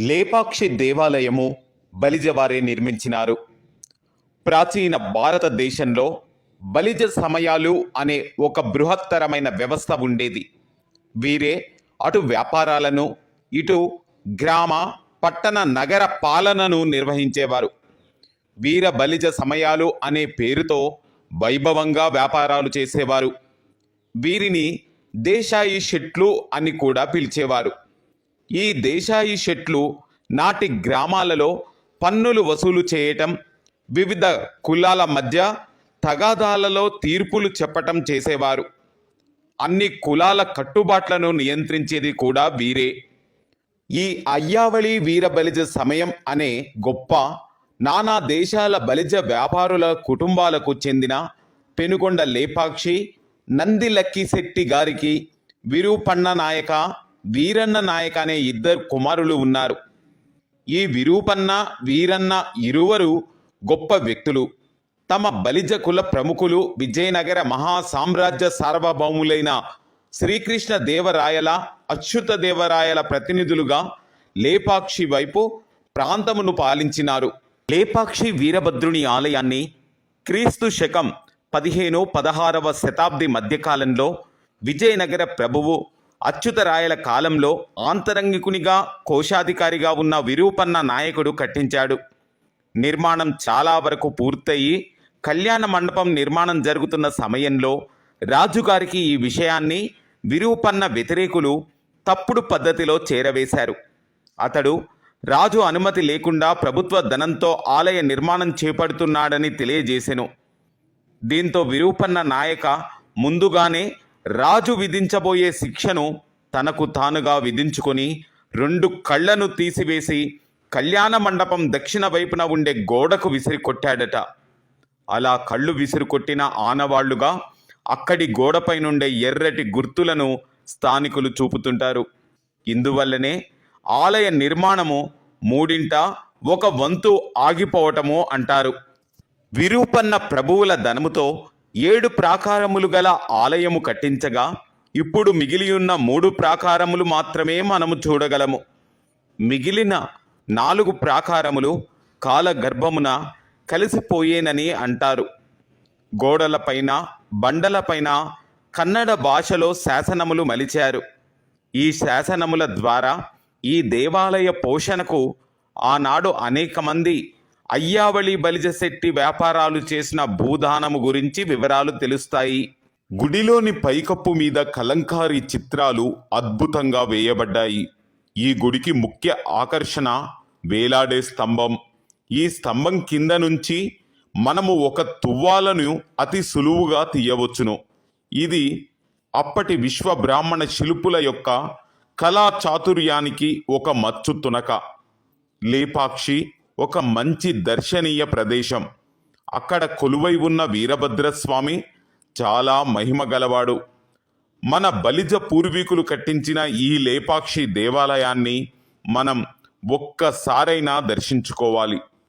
లేపాక్షి దేవాలయము బలిజవారే నిర్మించినారు. ప్రాచీన భారతదేశంలో బలిజ సమయాలు అనే ఒక బృహత్తరమైన వ్యవస్థ ఉండేది. వీరే అటు వ్యాపారాలను, ఇటు గ్రామ, పట్టణ, నగర పాలనను నిర్వహించేవారు. వీర బలిజ సమయాలు అనే పేరుతో వైభవంగా వ్యాపారాలు చేసేవారు. వీరిని దేశాయి షెట్లు అని కూడా పిలిచేవారు. ఈ దేశాయి షెట్లు నాటి గ్రామాలలో పన్నులు వసూలు చేయటం, వివిధ కులాల మధ్య తగాదాలలో తీర్పులు చెప్పటం చేసేవారు. అన్ని కులాల కట్టుబాట్లను నియంత్రించేది కూడా వీరే. ఈ అయ్యావళి వీర బలిజ సమయం అనే గొప్ప నానా దేశాల బలిజ వ్యాపారుల కుటుంబాలకు చెందిన పెనుగొండ లేపాక్షి, నంది లక్కిశెట్టి గారికి విరూపన్న నాయక, వీరన్న నాయక అనే ఇద్దరు కుమారులు ఉన్నారు. ఈ విరూపన్న, వీరన్న ఇరువురు గొప్ప వ్యక్తులు. తమ బలిజ కుల ప్రముఖులు విజయనగర మహాసామ్రాజ్య సార్వభౌములైన శ్రీకృష్ణ దేవరాయల, అచ్యుత దేవరాయల ప్రతినిధులుగా లేపాక్షి వైపు ప్రాంతమును పాలించినారు. లేపాక్షి వీరభద్రుని ఆలయాన్ని క్రీస్తు శకం 15-16వ శతాబ్ది మధ్యకాలంలో విజయనగర ప్రభువు అచ్యుతరాయల కాలంలో ఆంతరంగికునిగా, కోశాధికారిగా ఉన్న విరూపన్న నాయకుడు కట్టించాడు. నిర్మాణం చాలా వరకు పూర్తయి కళ్యాణ మండపం నిర్మాణం జరుగుతున్న సమయంలో రాజుగారికి ఈ విషయాన్ని విరూపన్న వ్యతిరేకులు తప్పుడు పద్ధతిలో చేరవేశారు. అతడు రాజు అనుమతి లేకుండా ప్రభుత్వ ధనంతో ఆలయ నిర్మాణం చేపడుతున్నాడని తెలియజేసెను. దీంతో విరూపన్న నాయక ముందుగానే రాజు విధించబోయే శిక్షను తనకు తానుగా విధించుకొని 2 కళ్ళను తీసివేసి కళ్యాణ మండపం దక్షిణ వైపున ఉండే గోడకు విసిరి కొట్టాడట. అలా కళ్ళు విసిరి కొట్టిన ఆనవాళ్లుగా అక్కడి గోడపై నుండే ఎర్రటి గుర్తులను స్థానికులు చూపుతుంటారు. ఇందువల్లనే ఆలయ నిర్మాణము 1/3 వంతు ఆగిపోవటము అంటారు. విరూపన్న ప్రభువుల ధనముతో 7 ప్రాకారములు గల ఆలయము కట్టించగా ఇప్పుడు మిగిలియున్న 3 ప్రాకారములు మాత్రమే మనము చూడగలము. మిగిలిన 4 ప్రాకారములు కాలగర్భమున కలిసిపోయేనని అంటారు. గోడలపైన, బండలపైన కన్నడ భాషలో శాసనములు మలిచారు. ఈ శాసనముల ద్వారా ఈ దేవాలయ పోషణకు ఆనాడు అనేక మంది అయ్యావళి బలిజ శెట్టి వ్యాపారాలు చేసిన భూదానము గురించి వివరాలు తెలుస్తాయి. గుడిలోని పైకప్పు మీద కలంకారీ చిత్రాలు అద్భుతంగా వేయబడ్డాయి. ఈ గుడికి ముఖ్య ఆకర్షణ వేలాడే స్తంభం. ఈ స్తంభం కింద నుంచి మనము ఒక తువ్వాలను అతి సులువుగా తీయవచ్చును. ఇది అప్పటి విశ్వ బ్రాహ్మణ శిల్పుల యొక్క కళా చాతుర్యానికి ఒక మచ్చు తునక. లేపాక్షి ఒక మంచి దర్శనీయ ప్రదేశం. అక్కడ కొలువై ఉన్న వీరభద్రస్వామి చాలా మహిమ గలవాడు. మన బలిజ పూర్వీకులు కట్టించిన ఈ లేపాక్షి దేవాలయాన్ని మనం ఒక్కసారైనా దర్శించుకోవాలి.